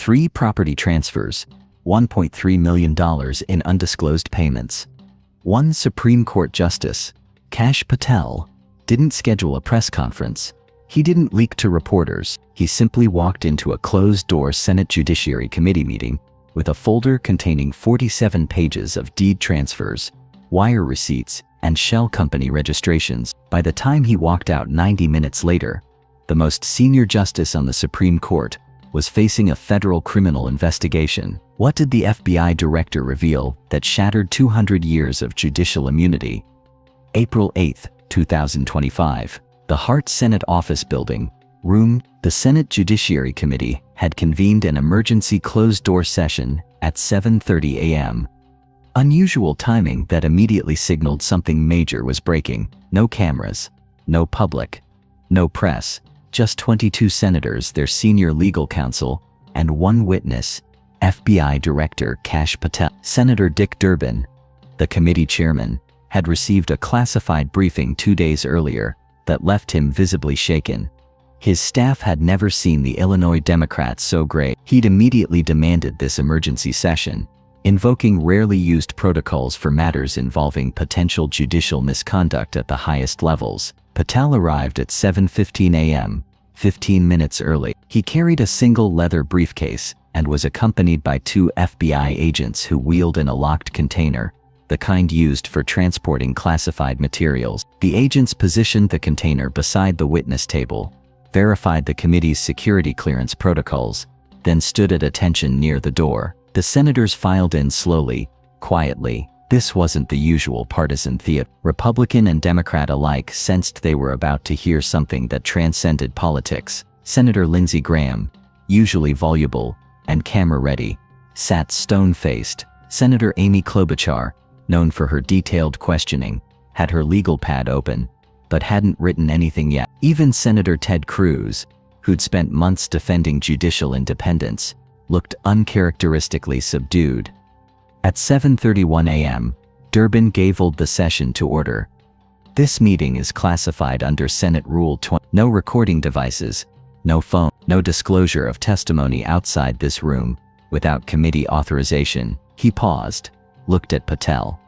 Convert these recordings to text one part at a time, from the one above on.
3 property transfers, $1.3 million in undisclosed payments. One Supreme Court Justice, Kash Patel, didn't schedule a press conference. He didn't leak to reporters. He simply walked into a closed-door Senate Judiciary Committee meeting with a folder containing 47 pages of deed transfers, wire receipts, and shell company registrations. By the time he walked out 90 minutes later, the most senior justice on the Supreme Court was facing a federal criminal investigation. What did the FBI director reveal that shattered 200 years of judicial immunity? April 8, 2025. The Hart Senate Office Building, Room. The Senate Judiciary Committee had convened an emergency closed-door session at 7:30 a.m. Unusual timing that immediately signaled something major was breaking. No cameras, no public, no press, just 22 senators, their senior legal counsel, and one witness, FBI Director Kash Patel. Senator Dick Durbin, the committee chairman, had received a classified briefing 2 days earlier that left him visibly shaken. His staff had never seen the Illinois Democrats so gray. He'd immediately demanded this emergency session, invoking rarely used protocols for matters involving potential judicial misconduct at the highest levels. Patel arrived at 7:15 a.m., 15 minutes early. He carried a single leather briefcase and was accompanied by 2 FBI agents who wheeled in a locked container, the kind used for transporting classified materials. The agents positioned the container beside the witness table, verified the committee's security clearance protocols, then stood at attention near the door. The senators filed in slowly, quietly. This wasn't the usual partisan theater. Republican and Democrat alike sensed they were about to hear something that transcended politics. Senator Lindsey Graham, usually voluble and camera-ready, sat stone-faced. Senator Amy Klobuchar, known for her detailed questioning, had her legal pad open, but hadn't written anything yet. Even Senator Ted Cruz, who'd spent months defending judicial independence, looked uncharacteristically subdued. At 7:31 a.m., Durbin gaveled the session to order. This meeting is classified under Senate Rule 20. No recording devices, no phone, no disclosure of testimony outside this room without committee authorization. He paused, looked at Patel.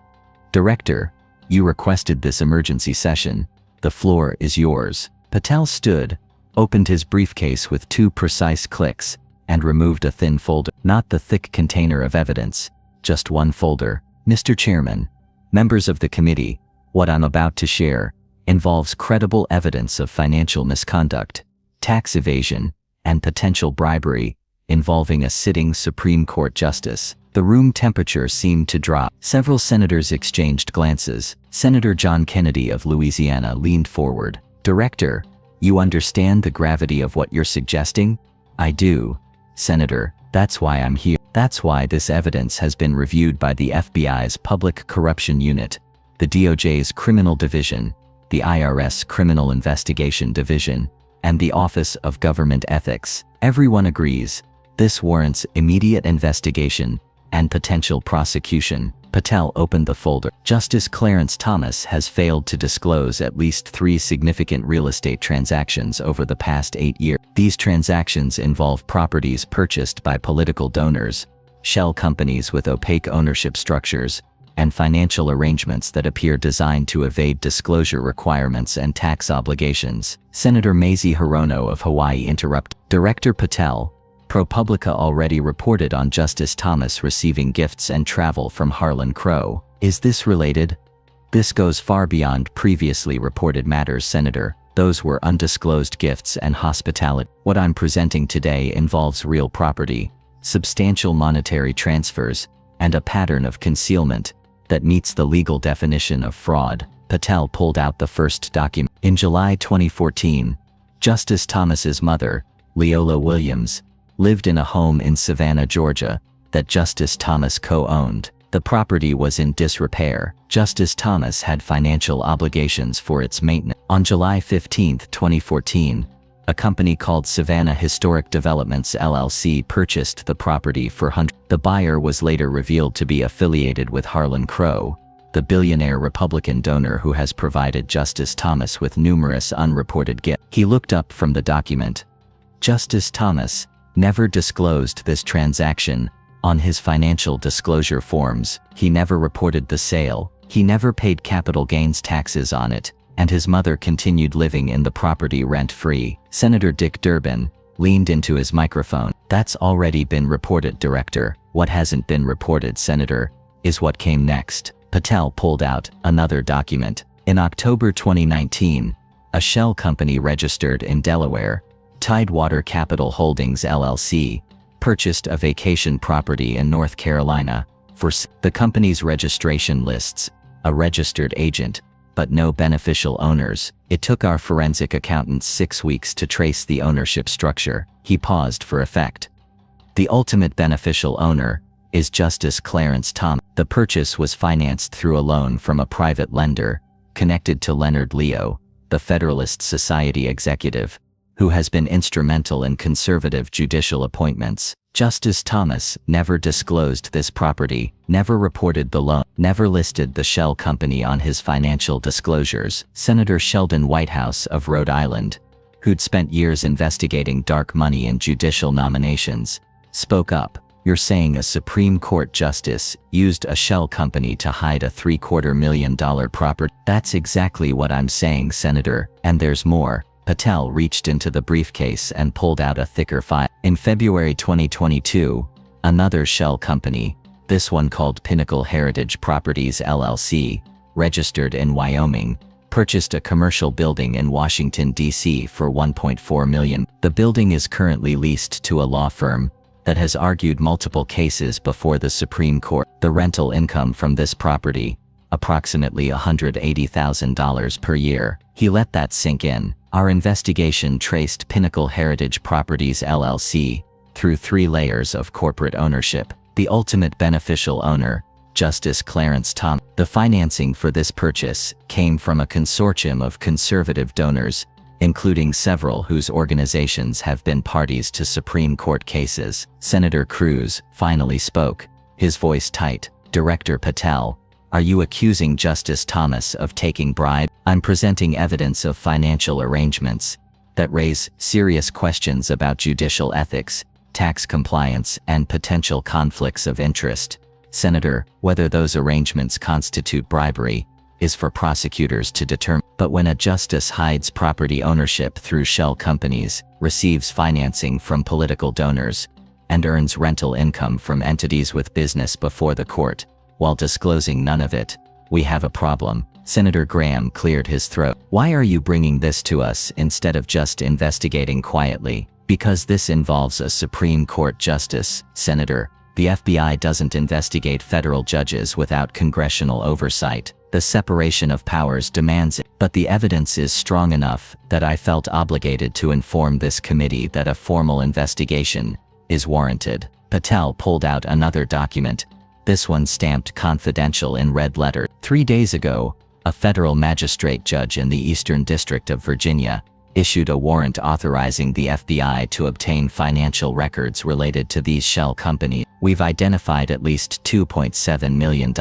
Director, you requested this emergency session. The floor is yours. Patel stood, opened his briefcase with 2 precise clicks, and removed a thin folder. Not the thick container of evidence, just one folder. Mr. Chairman, members of the committee, what I'm about to share involves credible evidence of financial misconduct, tax evasion, and potential bribery involving a sitting Supreme Court justice. The room temperature seemed to drop. Several senators exchanged glances. Senator John Kennedy of Louisiana leaned forward. Director, you understand the gravity of what you're suggesting? I do, Senator. That's why I'm here. That's why this evidence has been reviewed by the FBI's Public Corruption Unit, the DOJ's Criminal Division, the IRS Criminal Investigation Division, and the Office of Government Ethics. Everyone agrees this warrants immediate investigation and potential prosecution. Patel opened the folder. Justice Clarence Thomas has failed to disclose at least 3 significant real estate transactions over the past 8 years. These transactions involve properties purchased by political donors, shell companies with opaque ownership structures, and financial arrangements that appear designed to evade disclosure requirements and tax obligations. Senator Mazie Hirono of Hawaii interrupted. Director Patel, ProPublica already reported on Justice Thomas receiving gifts and travel from Harlan Crow. Is this related? This goes far beyond previously reported matters, Senator. Those were undisclosed gifts and hospitality. What I'm presenting today involves real property, substantial monetary transfers, and a pattern of concealment that meets the legal definition of fraud. Patel pulled out the first document. In July 2014, Justice Thomas's mother, Leola Williams, lived in a home in Savannah, Georgia, that Justice Thomas co-owned. The property was in disrepair. Justice Thomas had financial obligations for its maintenance. On July 15, 2014, a company called Savannah Historic Developments LLC purchased the property for hundreds. The buyer was later revealed to be affiliated with Harlan Crow, the billionaire Republican donor who has provided Justice Thomas with numerous unreported gifts. He looked up from the document. Justice Thomas, never disclosed this transaction on his financial disclosure forms. He never reported the sale. He never paid capital gains taxes on it, and his mother continued living in the property rent-free. Senator Dick Durbin leaned into his microphone. That's already been reported, Director. What hasn't been reported, Senator, is what came next. Patel pulled out another document. In October 2019, a shell company registered in Delaware, Tidewater Capital Holdings LLC, purchased a vacation property in North Carolina. The company's registration lists a registered agent, but no beneficial owners. It took our forensic accountants 6 weeks to trace the ownership structure. He paused for effect. The ultimate beneficial owner is Justice Clarence Thomas. The purchase was financed through a loan from a private lender connected to Leonard Leo, the Federalist Society executive, who has been instrumental in conservative judicial appointments. Justice Thomas never disclosed this property, never reported the loan, never listed the shell company on his financial disclosures. Senator Sheldon Whitehouse of Rhode Island, who'd spent years investigating dark money in judicial nominations, spoke up. You're saying a Supreme Court justice used a shell company to hide a $750 million property? That's exactly what I'm saying, Senator, and there's more. Patel reached into the briefcase and pulled out a thicker file. In February 2022, another shell company, this one called Pinnacle Heritage Properties LLC, registered in Wyoming, purchased a commercial building in Washington, D.C. for $1.4 million. The building is currently leased to a law firm that has argued multiple cases before the Supreme Court. The rental income from this property, approximately $180,000 per year. He let that sink in. Our investigation traced Pinnacle Heritage Properties LLC through 3 layers of corporate ownership. The ultimate beneficial owner, Justice Clarence Thomas. The financing for this purchase came from a consortium of conservative donors, including several whose organizations have been parties to Supreme Court cases. Senator Cruz finally spoke, his voice tight. Director Patel, are you accusing Justice Thomas of taking bribe? I'm presenting evidence of financial arrangements that raise serious questions about judicial ethics, tax compliance, and potential conflicts of interest. Senator, whether those arrangements constitute bribery is for prosecutors to determine. But when a justice hides property ownership through shell companies, receives financing from political donors, and earns rental income from entities with business before the court, while disclosing none of it, we have a problem. Senator Graham cleared his throat. Why are you bringing this to us instead of just investigating quietly? Because this involves a Supreme Court justice, Senator. The FBI doesn't investigate federal judges without congressional oversight. The separation of powers demands it. But the evidence is strong enough that I felt obligated to inform this committee that a formal investigation is warranted. Patel pulled out another document, this one stamped confidential in red letter. 3 days ago, a federal magistrate judge in the Eastern District of Virginia issued a warrant authorizing the FBI to obtain financial records related to these shell companies. We've identified at least $2.7 million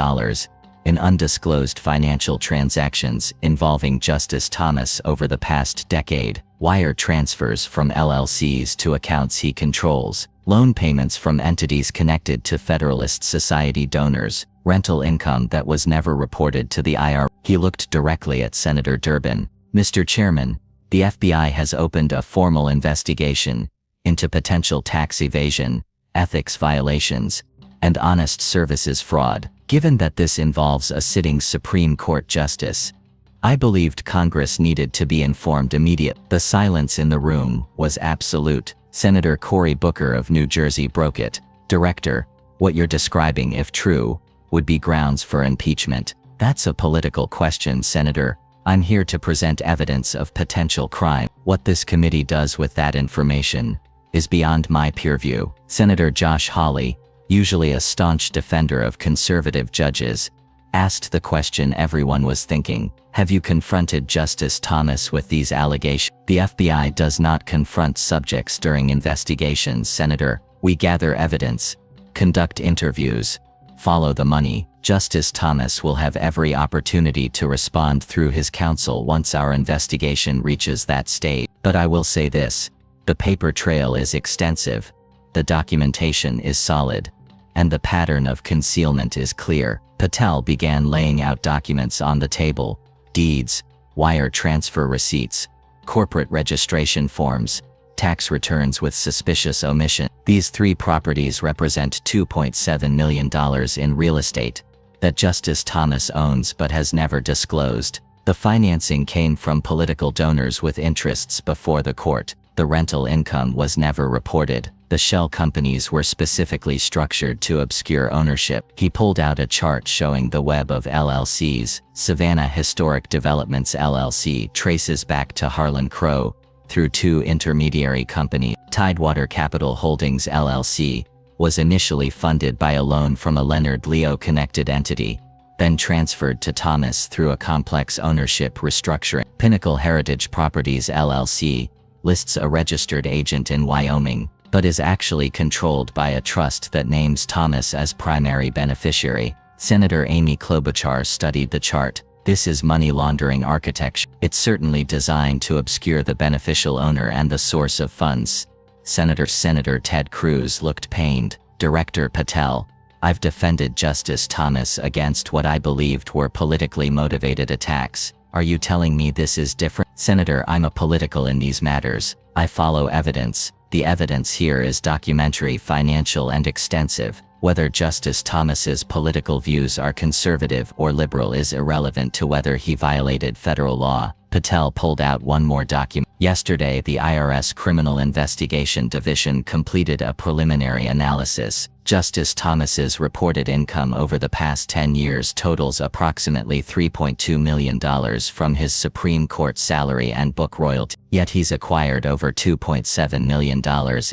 in undisclosed financial transactions involving Justice Thomas over the past decade, wire transfers from LLCs to accounts he controls, loan payments from entities connected to Federalist Society donors, rental income that was never reported to the IRS. He looked directly at Senator Durbin. Mr. Chairman, the FBI has opened a formal investigation into potential tax evasion, ethics violations, and honest services fraud. Given that this involves a sitting Supreme Court justice, I believed Congress needed to be informed immediately. The silence in the room was absolute. Senator Cory Booker of New Jersey broke it. Director, what you're describing, if true, would be grounds for impeachment. That's a political question, Senator. I'm here to present evidence of potential crime. What this committee does with that information is beyond my purview. Senator Josh Hawley, usually a staunch defender of conservative judges, asked the question everyone was thinking. Have you confronted Justice Thomas with these allegations? The FBI does not confront subjects during investigations, Senator. We gather evidence, conduct interviews, follow the money. Justice Thomas will have every opportunity to respond through his counsel once our investigation reaches that stage. But I will say this, the paper trail is extensive. The documentation is solid, and the pattern of concealment is clear. Patel began laying out documents on the table: deeds, wire transfer receipts, corporate registration forms, tax returns with suspicious omission. These 3 properties represent $2.7 million in real estate that Justice Thomas owns but has never disclosed. The financing came from political donors with interests before the court. The rental income was never reported. The shell companies were specifically structured to obscure ownership. He pulled out a chart showing the web of LLCs. Savannah Historic Developments LLC traces back to Harlan Crow through 2 intermediary companies. Tidewater Capital Holdings LLC was initially funded by a loan from a Leonard Leo connected entity, then transferred to Thomas through a complex ownership restructuring. Pinnacle Heritage Properties LLC lists a registered agent in Wyoming, but is actually controlled by a trust that names Thomas as primary beneficiary. Senator Amy Klobuchar studied the chart. This is money laundering architecture. It's certainly designed to obscure the beneficial owner and the source of funds. Senator Ted Cruz looked pained. Director Patel, I've defended Justice Thomas against what I believed were politically motivated attacks. Are you telling me this is different? Senator, I'm apolitical in these matters. I follow evidence. The evidence here is documentary, financial, and extensive. Whether Justice Thomas's political views are conservative or liberal is irrelevant to whether he violated federal law. Patel pulled out one more document. Yesterday, the IRS Criminal Investigation Division completed a preliminary analysis. Justice Thomas's reported income over the past 10 years totals approximately $3.2 million from his Supreme Court salary and book royalty. Yet he's acquired over $2.7 million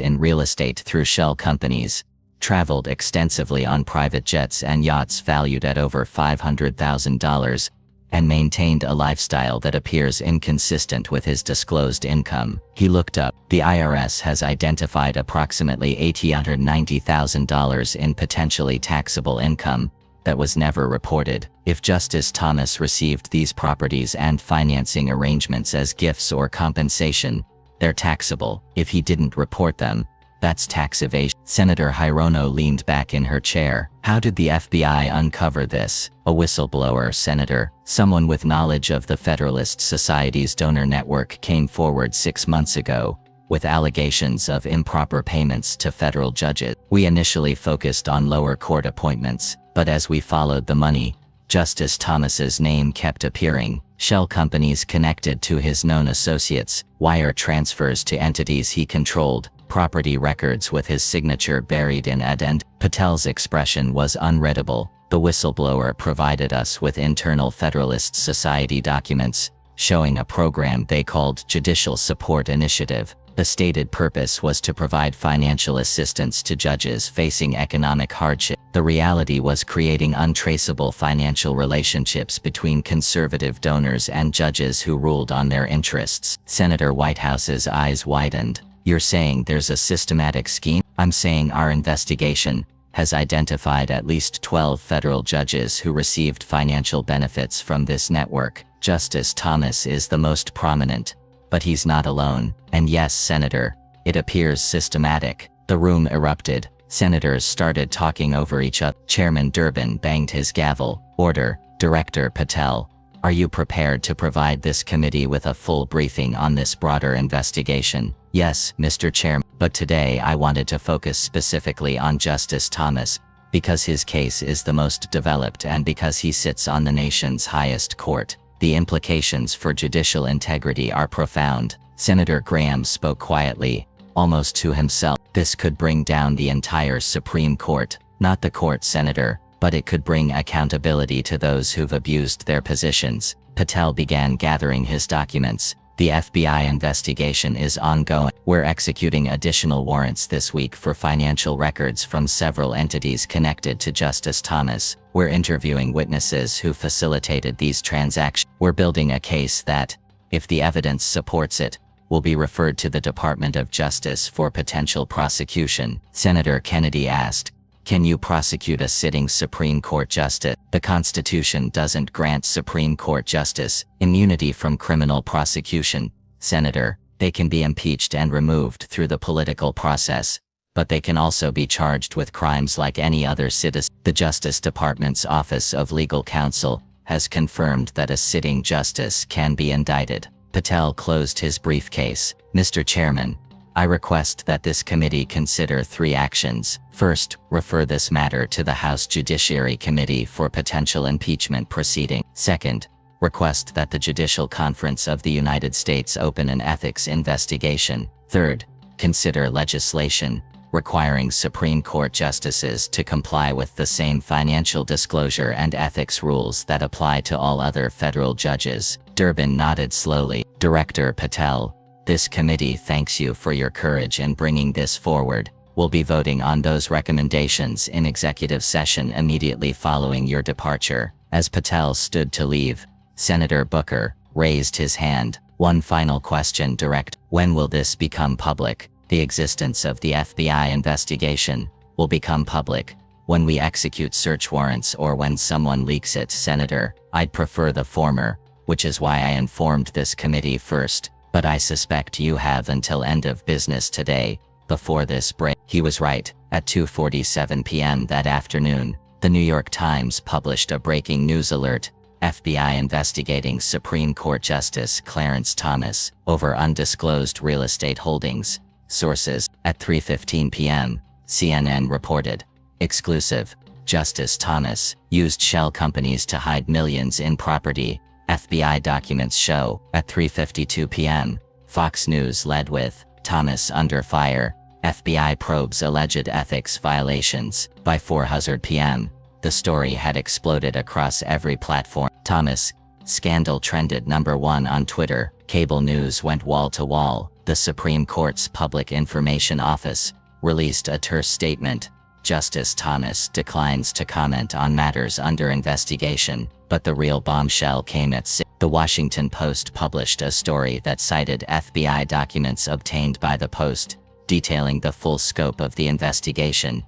in real estate through shell companies, traveled extensively on private jets and yachts valued at over $500,000, and maintained a lifestyle that appears inconsistent with his disclosed income. He looked up. The IRS has identified approximately $890,000 in potentially taxable income that was never reported. If Justice Thomas received these properties and financing arrangements as gifts or compensation, they're taxable. If he didn't report them, that's tax evasion. Senator Hirono leaned back in her chair. How did the FBI uncover this? A whistleblower, Senator, someone with knowledge of the Federalist Society's donor network, came forward 6 months ago with allegations of improper payments to federal judges. We initially focused on lower court appointments, but as we followed the money, Justice Thomas's name kept appearing. Shell companies connected to his known associates, wire transfers to entities he controlled, property records with his signature buried in addend. Patel's expression was unreadable. The whistleblower provided us with internal Federalist Society documents showing a program they called Judicial Support Initiative. The stated purpose was to provide financial assistance to judges facing economic hardship. The reality was creating untraceable financial relationships between conservative donors and judges who ruled on their interests. Senator Whitehouse's eyes widened. You're saying there's a systematic scheme? I'm saying our investigation has identified at least 12 federal judges who received financial benefits from this network. Justice Thomas is the most prominent, but he's not alone. And yes, Senator, it appears systematic. The room erupted. Senators started talking over each other. Chairman Durbin banged his gavel. Order. Director Patel, are you prepared to provide this committee with a full briefing on this broader investigation? Yes, Mr. Chairman, but today I wanted to focus specifically on Justice Thomas, because his case is the most developed and because he sits on the nation's highest court. The implications for judicial integrity are profound. Senator Graham spoke quietly, almost to himself. This could bring down the entire Supreme Court. Not the court, Senator, but it could bring accountability to those who've abused their positions. Patel began gathering his documents. The FBI investigation is ongoing. We're executing additional warrants this week for financial records from several entities connected to Justice Thomas. We're interviewing witnesses who facilitated these transactions. We're building a case that, if the evidence supports it, will be referred to the Department of Justice for potential prosecution. Senator Kennedy asked, can you prosecute a sitting Supreme Court justice? The Constitution doesn't grant Supreme Court justice immunity from criminal prosecution, Senator. They can be impeached and removed through the political process, but they can also be charged with crimes like any other citizen. The Justice Department's Office of Legal Counsel has confirmed that a sitting justice can be indicted. Patel closed his briefcase. Mr. Chairman, I request that this committee consider 3 actions. First, refer this matter to the House Judiciary Committee for potential impeachment proceeding. Second, request that the Judicial Conference of the United States open an ethics investigation. Third, consider legislation requiring Supreme Court justices to comply with the same financial disclosure and ethics rules that apply to all other federal judges. Durbin nodded slowly. Director Patel, this committee thanks you for your courage in bringing this forward. We'll be voting on those recommendations in executive session immediately following your departure. As Patel stood to leave, Senator Booker raised his hand. One final question, Direct. When will this become public? The existence of the FBI investigation will become public when we execute search warrants or when someone leaks it, Senator. I'd prefer the former, which is why I informed this committee first, but I suspect you have until end of business today, before this break. He was right. At 2:47 p.m. that afternoon, the New York Times published a breaking news alert. FBI investigating Supreme Court Justice Clarence Thomas over undisclosed real estate holdings. Sources. At 3:15 p.m., CNN reported. Exclusive. Justice Thomas used shell companies to hide millions in property, FBI documents show. At 3:52 p.m., Fox News led with, Thomas under fire, FBI probes alleged ethics violations. By 4:00 p.m., the story had exploded across every platform. Thomas scandal trended #1 on Twitter. Cable news went wall to wall. The Supreme Court's Public Information Office released a terse statement. Justice Thomas declines to comment on matters under investigation, but the real bombshell came at 6. The Washington Post published a story that cited FBI documents obtained by the Post, detailing the full scope of the investigation.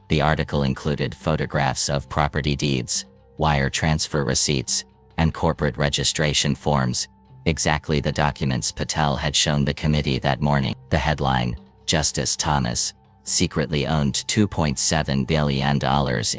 The article included photographs of property deeds, wire transfer receipts, and corporate registration forms. Exactly the documents Patel had shown the committee that morning. The headline, Justice Thomas secretly owned $2.7 billion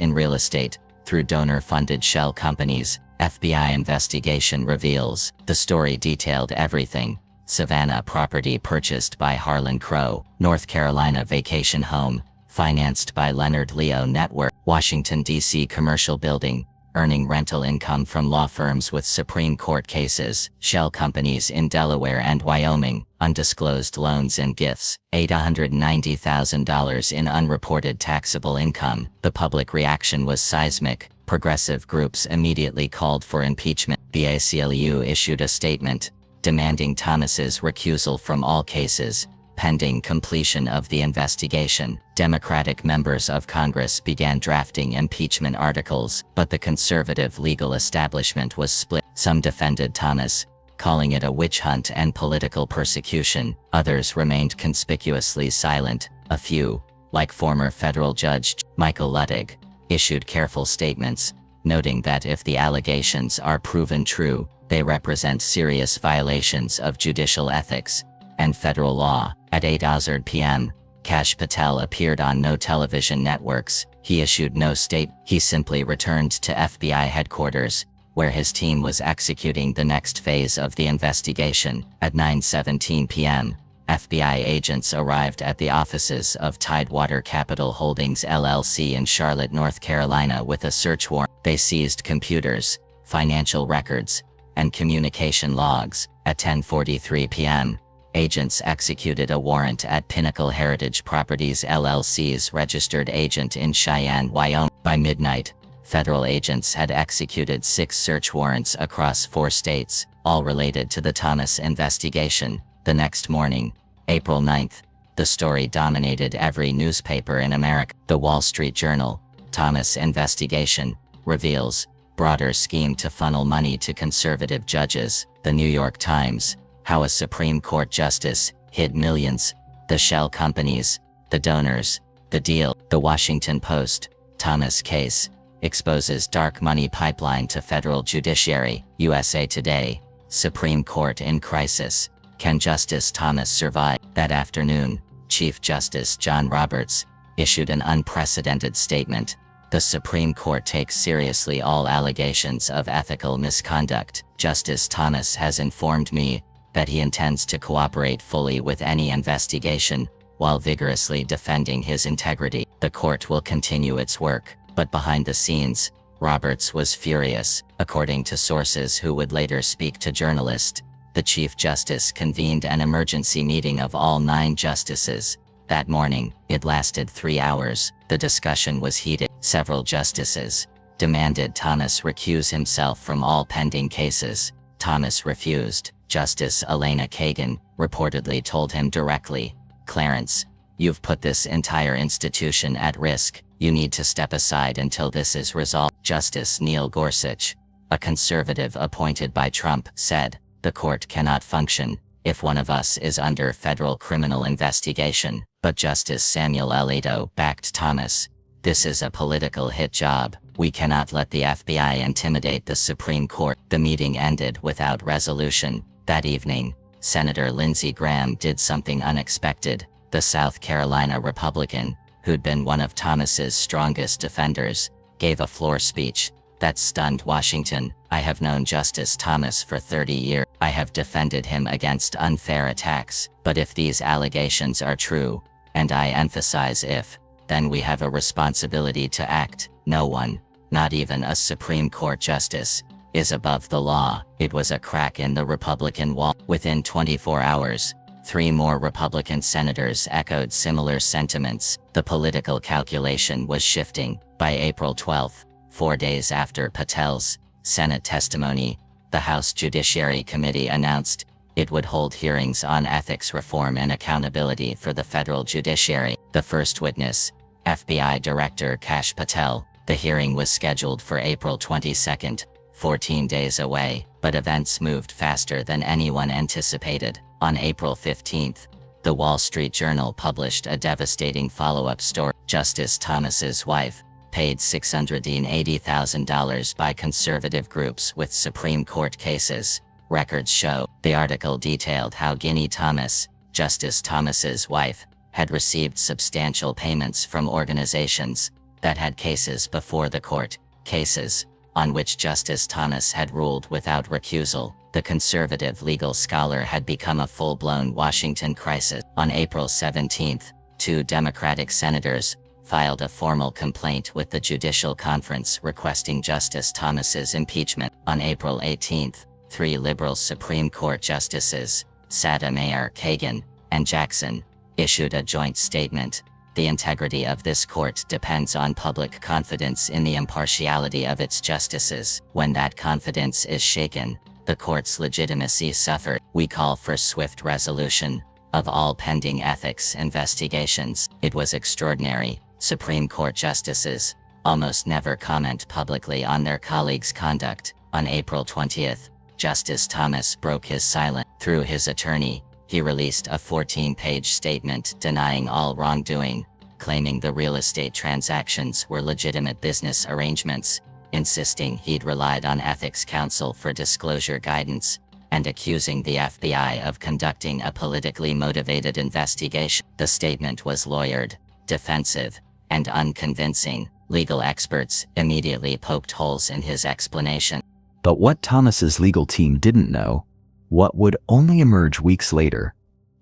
in real estate through donor-funded shell companies. FBI investigation reveals. The story detailed everything. Savannah property purchased by Harlan Crow. North Carolina vacation home, financed by Leonard Leo Network. Washington, D.C. commercial building, earning rental income from law firms with Supreme Court cases. Shell companies in Delaware and Wyoming, undisclosed loans and gifts. $890,000 in unreported taxable income. The public reaction was seismic. Progressive groups immediately called for impeachment. The ACLU issued a statement demanding Thomas's recusal from all cases, pending completion of the investigation. Democratic members of Congress began drafting impeachment articles, but the conservative legal establishment was split. Some defended Thomas, calling it a witch hunt and political persecution. Others remained conspicuously silent. A few, like former federal judge Michael Luttig, issued careful statements, noting that if the allegations are proven true, they represent serious violations of judicial ethics and federal law. At 8:00 p.m., Kash Patel appeared on no television networks. He issued no statement. He simply returned to FBI headquarters, where his team was executing the next phase of the investigation. At 9:17 p.m., FBI agents arrived at the offices of Tidewater Capital Holdings LLC in Charlotte, North Carolina with a search warrant. They seized computers, financial records, and communication logs. At 10:43 p.m., agents executed a warrant at Pinnacle Heritage Properties LLC's registered agent in Cheyenne, Wyoming. By midnight, federal agents had executed 6 search warrants across 4 states, all related to the Thomas investigation. The next morning, April 9th, the story dominated every newspaper in America. The Wall Street Journal, Thomas investigation reveals broader scheme to funnel money to conservative judges. The New York Times, how a Supreme Court justice hid millions. The shell companies, the donors, the deal. The Washington Post, Thomas case exposes dark money pipeline to federal judiciary. USA Today, Supreme Court in crisis. Can Justice Thomas survive? That afternoon, Chief Justice John Roberts issued an unprecedented statement. The Supreme Court takes seriously all allegations of ethical misconduct. Justice Thomas has informed me that he intends to cooperate fully with any investigation, while vigorously defending his integrity. The court will continue its work, but behind the scenes, Roberts was furious. According to sources who would later speak to journalists, the Chief Justice convened an emergency meeting of all 9 justices. That morning, it lasted 3 hours. The discussion was heated. Several justices demanded Thomas recuse himself from all pending cases. Thomas refused. Justice Elena Kagan reportedly told him directly, "Clarence, you've put this entire institution at risk. You need to step aside until this is resolved." Justice Neil Gorsuch, a conservative appointed by Trump, said, "The court cannot function if one of us is under federal criminal investigation." But Justice Samuel Alito backed Thomas. "This is a political hit job. We cannot let the FBI intimidate the Supreme Court." The meeting ended without resolution. That evening, Senator Lindsey Graham did something unexpected. The South Carolina Republican, who'd been one of Thomas's strongest defenders, gave a floor speech that stunned Washington. "I have known Justice Thomas for 30 years. I have defended him against unfair attacks. But if these allegations are true, and I emphasize if, then we have a responsibility to act. No one, not even a Supreme Court justice, is above the law." It was a crack in the Republican wall. Within 24 hours, 3 more Republican senators echoed similar sentiments. The political calculation was shifting. By April 12, 4 days after Patel's Senate testimony, the House Judiciary Committee announced it would hold hearings on ethics reform and accountability for the federal judiciary. The first witness, FBI Director Kash Patel. The hearing was scheduled for April 22, 14 days away, but events moved faster than anyone anticipated. On April 15, the Wall Street Journal published a devastating follow-up story. Justice Thomas's wife, paid $680,000 by conservative groups with Supreme Court cases, records show. The article detailed how Ginny Thomas, Justice Thomas's wife, had received substantial payments from organizations that had cases before the court, cases on which Justice Thomas had ruled without recusal. The conservative legal scholar had become a full-blown Washington crisis. On April 17, 2 Democratic senators filed a formal complaint with the Judicial Conference requesting Justice Thomas's impeachment. On April 18, 3 liberal Supreme Court justices, Sotomayor, Kagan, and Jackson, issued a joint statement. "The integrity of this court depends on public confidence in the impartiality of its justices. When that confidence is shaken, the court's legitimacy suffers. We call for swift resolution of all pending ethics investigations." It was extraordinary. Supreme Court justices almost never comment publicly on their colleagues' conduct. On April 20, Justice Thomas broke his silence. Through his attorney, he released a 14-page statement denying all wrongdoing, claiming the real estate transactions were legitimate business arrangements, insisting he'd relied on ethics counsel for disclosure guidance, and accusing the FBI of conducting a politically motivated investigation. The statement was lawyered, defensive, and unconvincing. Legal experts immediately poked holes in his explanation. But what Thomas's legal team didn't know, what would only emerge weeks later,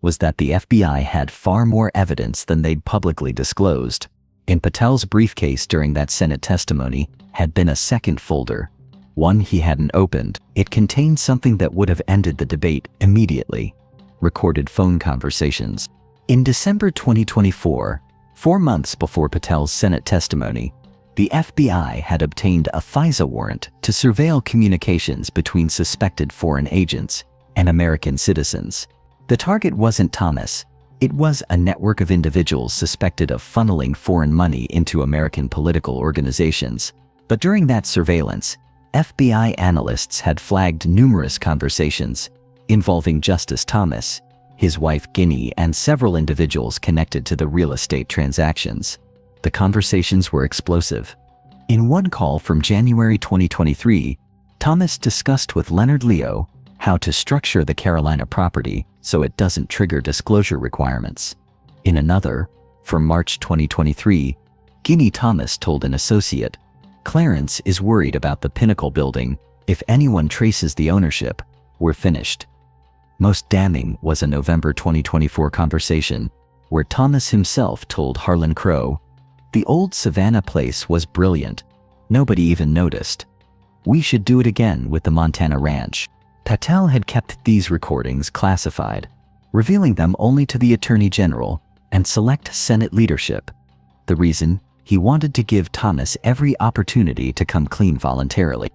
was that the FBI had far more evidence than they'd publicly disclosed. In Patel's briefcase during that Senate testimony had been a second folder, one he hadn't opened. It contained something that would have ended the debate immediately: recorded phone conversations. In December 2024, 4 months before Patel's Senate testimony, the FBI had obtained a FISA warrant to surveil communications between suspected foreign agents and American citizens. The target wasn't Thomas. It was a network of individuals suspected of funneling foreign money into American political organizations. But during that surveillance, FBI analysts had flagged numerous conversations involving Justice Thomas, his wife Ginny, and several individuals connected to the real estate transactions. The conversations were explosive. In one call from January 2023, Thomas discussed with Leonard Leo how to structure the Carolina property so it doesn't trigger disclosure requirements. In another, from March 2023, Ginny Thomas told an associate, "Clarence is worried about the Pinnacle building. If anyone traces the ownership, we're finished." Most damning was a November 2024 conversation where Thomas himself told Harlan Crow, "The old Savannah place was brilliant. Nobody even noticed. We should do it again with the Montana Ranch." Patel had kept these recordings classified, revealing them only to the Attorney General and select Senate leadership. The reason? He wanted to give Thomas every opportunity to come clean voluntarily.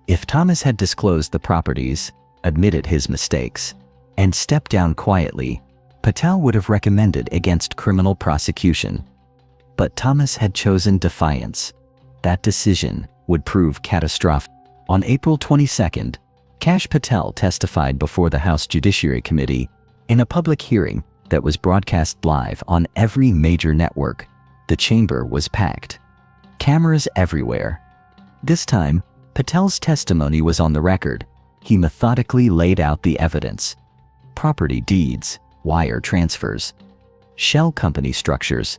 If Thomas had disclosed the properties, admitted his mistakes, and stepped down quietly, Patel would have recommended against criminal prosecution. But Thomas had chosen defiance. That decision would prove catastrophic. On April 22nd, Kash Patel testified before the House Judiciary Committee in a public hearing that was broadcast live on every major network. The chamber was packed. Cameras everywhere. This time, Patel's testimony was on the record. He methodically laid out the evidence. Property deeds, wire transfers, shell company structures,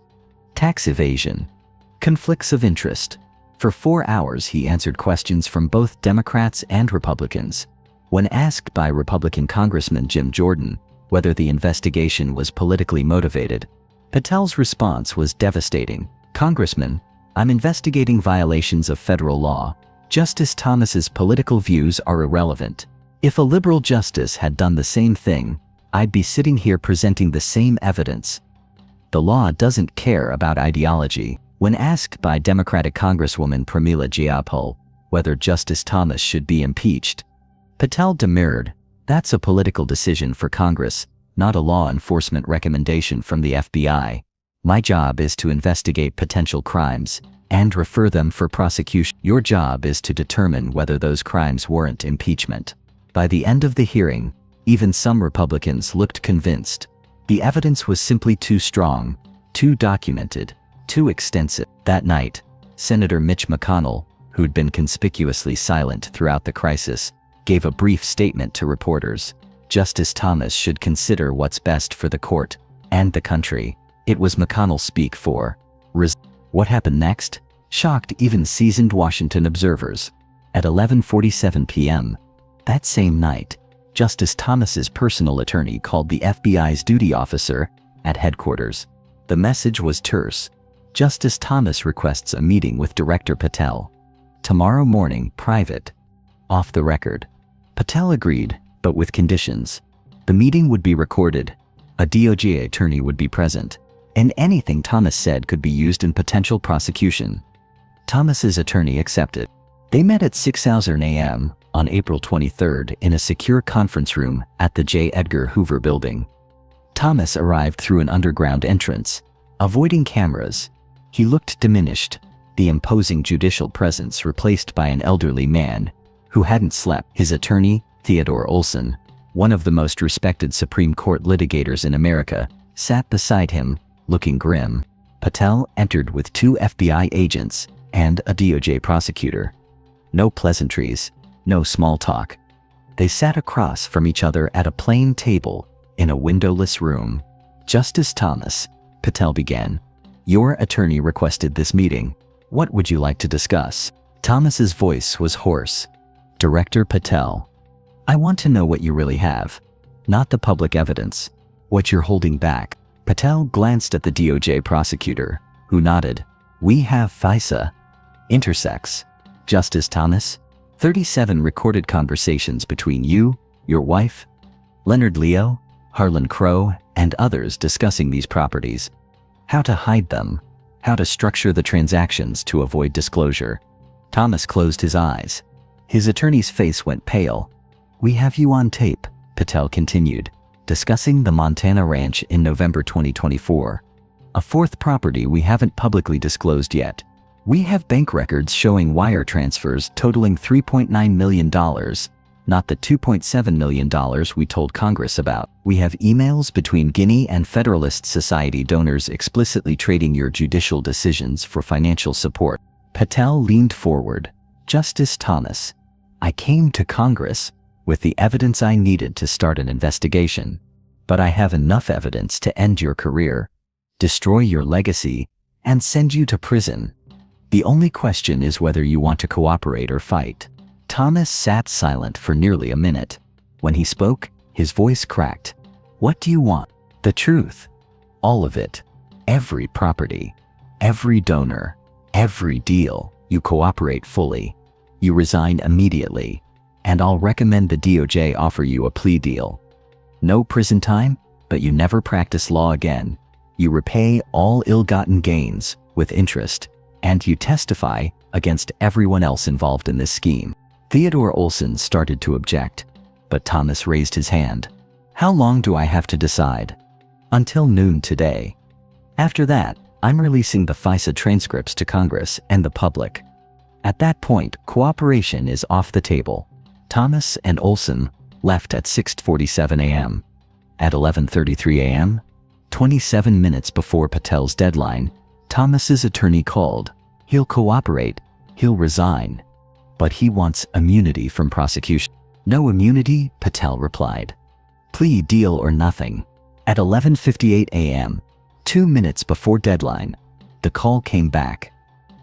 tax evasion, conflicts of interest. For 4 hours he answered questions from both Democrats and Republicans. When asked by Republican Congressman Jim Jordan whether the investigation was politically motivated, Patel's response was devastating. "Congressman, I'm investigating violations of federal law. Justice Thomas's political views are irrelevant. If a liberal justice had done the same thing, I'd be sitting here presenting the same evidence. The law doesn't care about ideology." When asked by Democratic Congresswoman Pramila Jayapal whether Justice Thomas should be impeached, Patel demurred, "That's a political decision for Congress, not a law enforcement recommendation from the FBI. My job is to investigate potential crimes and refer them for prosecution. Your job is to determine whether those crimes warrant impeachment." By the end of the hearing, even some Republicans looked convinced. The evidence was simply too strong, too documented, too extensive. That night, Senator Mitch McConnell, who'd been conspicuously silent throughout the crisis, gave a brief statement to reporters. Justice Thomas should consider what's best for the court and the country. It was McConnell's speak for. What happened next shocked even seasoned Washington observers. At 11:47 p.m. that same night, Justice Thomas's personal attorney called the FBI's duty officer at headquarters. The message was terse. Justice Thomas requests a meeting with Director Patel. Tomorrow morning, private. Off the record. Patel agreed, but with conditions. The meeting would be recorded. A DOJ attorney would be present, and anything Thomas said could be used in potential prosecution. Thomas's attorney accepted. They met at 6:00 a.m. on April 23rd in a secure conference room at the J. Edgar Hoover building. Thomas arrived through an underground entrance, avoiding cameras. He looked diminished, the imposing judicial presence replaced by an elderly man who hadn't slept. His attorney, Theodore Olson, one of the most respected Supreme Court litigators in America, sat beside him, looking grim. Patel entered with 2 FBI agents and a DOJ prosecutor. No pleasantries, no small talk. They sat across from each other at a plain table in a windowless room. "Justice Thomas," Patel began, "your attorney requested this meeting. What would you like to discuss?" Thomas's voice was hoarse. "Director Patel, I want to know what you really have, not the public evidence, what you're holding back." Patel glanced at the DOJ prosecutor, who nodded. "We have FISA. Intersex. Justice Thomas, 37 recorded conversations between you, your wife, Leonard Leo, Harlan Crow, and others discussing these properties. How to hide them, how to structure the transactions to avoid disclosure." Thomas closed his eyes. His attorney's face went pale. "We have you on tape," Patel continued, discussing the Montana Ranch in November 2024. "A 4th property we haven't publicly disclosed yet. We have bank records showing wire transfers totaling $3.9 million, not the $2.7 million we told Congress about. We have emails between Guinea and Federalist Society donors explicitly trading your judicial decisions for financial support." Patel leaned forward. "Justice Thomas, I came to Congress with the evidence I needed to start an investigation, but I have enough evidence to end your career. destroy your legacy, and send you to prison. The only question is whether you want to cooperate or fight." Thomas sat silent for nearly a minute. When he spoke, his voice cracked. "What do you want?" "The truth. All of it. Every property. Every donor. Every deal. You cooperate fully. You resign immediately. And I'll recommend the DOJ offer you a plea deal. No prison time, but you never practice law again. You repay all ill-gotten gains with interest, and you testify against everyone else involved in this scheme." Theodore Olson started to object, but Thomas raised his hand. "How long do I have to decide?" "Until noon today. After that, I'm releasing the FISA transcripts to Congress and the public. At that point, cooperation is off the table." Thomas and Olson left at 6:47 a.m. At 11:33 a.m., 27 minutes before Patel's deadline, Thomas's attorney called. "He'll cooperate. He'll resign. But he wants immunity from prosecution." "No immunity," Patel replied. "Plea deal or nothing." At 11:58 a.m., 2 minutes before deadline, the call came back.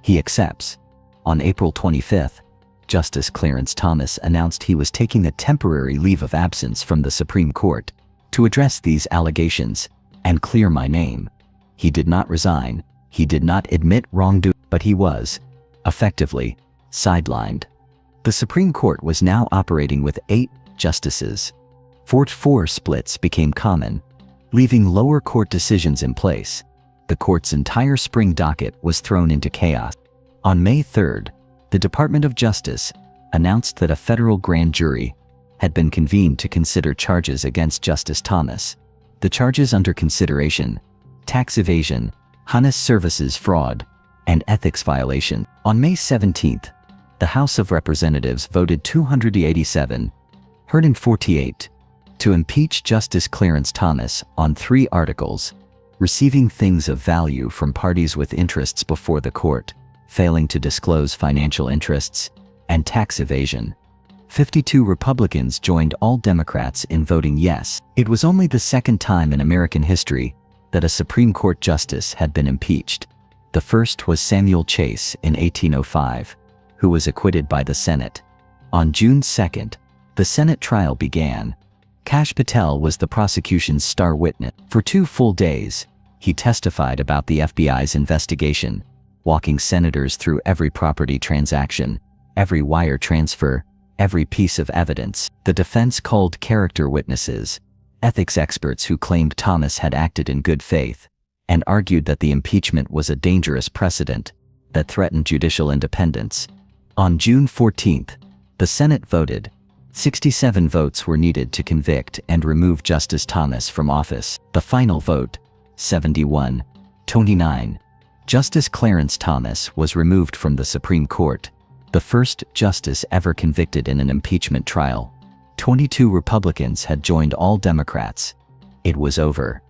He accepts. On April 25th, Justice Clarence Thomas announced he was taking a temporary leave of absence from the Supreme Court to address these allegations and clear my name. He did not resign. He did not admit wrongdoing, but he was, effectively, sidelined. The Supreme Court was now operating with 8 justices. 4-4 splits became common, leaving lower court decisions in place. The court's entire spring docket was thrown into chaos. On May 3rd, the Department of Justice announced that a federal grand jury had been convened to consider charges against Justice Thomas. The charges under consideration: tax evasion, honest services fraud, and ethics violation. On May 17th, the House of Representatives voted 287-148 to impeach Justice Clarence Thomas on 3 articles: receiving things of value from parties with interests before the court, failing to disclose financial interests, and tax evasion. 52 Republicans joined all Democrats in voting yes. It was only the second time in American history that a Supreme Court justice had been impeached. The first was Samuel Chase in 1805, who was acquitted by the Senate. On June 2nd, the Senate trial began. Kash Patel was the prosecution's star witness. For 2 full days, he testified about the FBI's investigation, walking senators through every property transaction, every wire transfer, every piece of evidence. The defense called character witnesses, ethics experts who claimed Thomas had acted in good faith, and argued that the impeachment was a dangerous precedent that threatened judicial independence. On June 14th, the Senate voted. 67 votes were needed to convict and remove Justice Thomas from office. The final vote, 71-29. Justice Clarence Thomas was removed from the Supreme Court, the first justice ever convicted in an impeachment trial. 22 Republicans had joined all Democrats. It was over.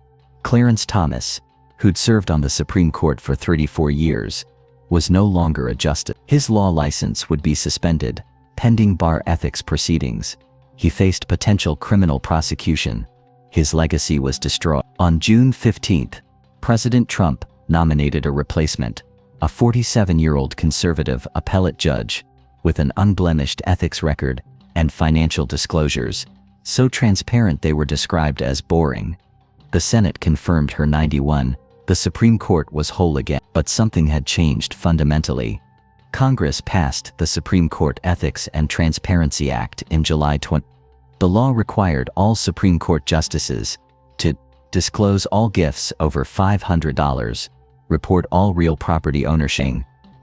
Clarence Thomas, who'd served on the Supreme Court for 34 years, was no longer a justice. His law license would be suspended, pending bar ethics proceedings. He faced potential criminal prosecution. His legacy was destroyed. On June 15th, President Trump nominated a replacement, a 47-year-old conservative appellate judge with an unblemished ethics record and financial disclosures, so transparent they were described as boring. The Senate confirmed her 91. The Supreme Court was whole again, but something had changed fundamentally. Congress passed the Supreme Court Ethics and Transparency Act in July 20. The law required all Supreme Court justices to disclose all gifts over $500, report all real property ownership,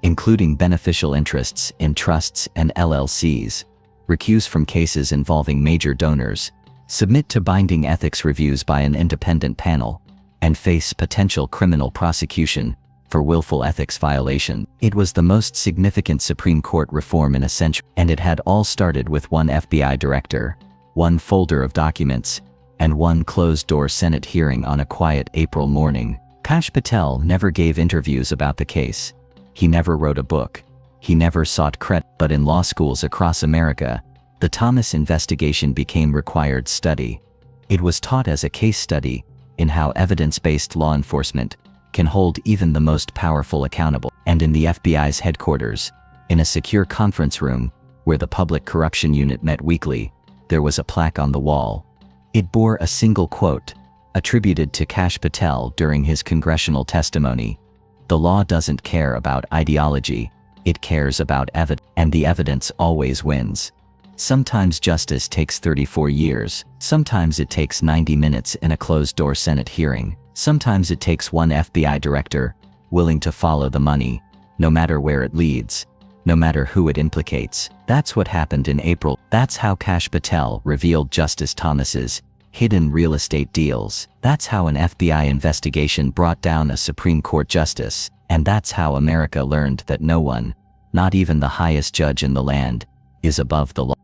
including beneficial interests in trusts and LLCs, recuse from cases involving major donors, submit to binding ethics reviews by an independent panel, and face potential criminal prosecution for willful ethics violation. It was the most significant Supreme Court reform in a century, and it had all started with one FBI director, one folder of documents, and one closed-door Senate hearing on a quiet April morning. Kash Patel never gave interviews about the case. He never wrote a book. He never sought credit. But in law schools across America, the Thomas investigation became required study. It was taught as a case study in how evidence-based law enforcement can hold even the most powerful accountable. And in the FBI's headquarters, in a secure conference room, where the Public Corruption Unit met weekly, there was a plaque on the wall. It bore a single quote, attributed to Kash Patel during his congressional testimony. "The law doesn't care about ideology, it cares about evidence, and the evidence always wins." Sometimes justice takes 34 years, sometimes it takes 90 minutes in a closed-door Senate hearing, sometimes it takes one FBI director, willing to follow the money, no matter where it leads, no matter who it implicates. That's what happened in April. That's how Kash Patel revealed Justice Thomas's hidden real estate deals. That's how an FBI investigation brought down a Supreme Court justice. And that's how America learned that no one, not even the highest judge in the land, is above the law.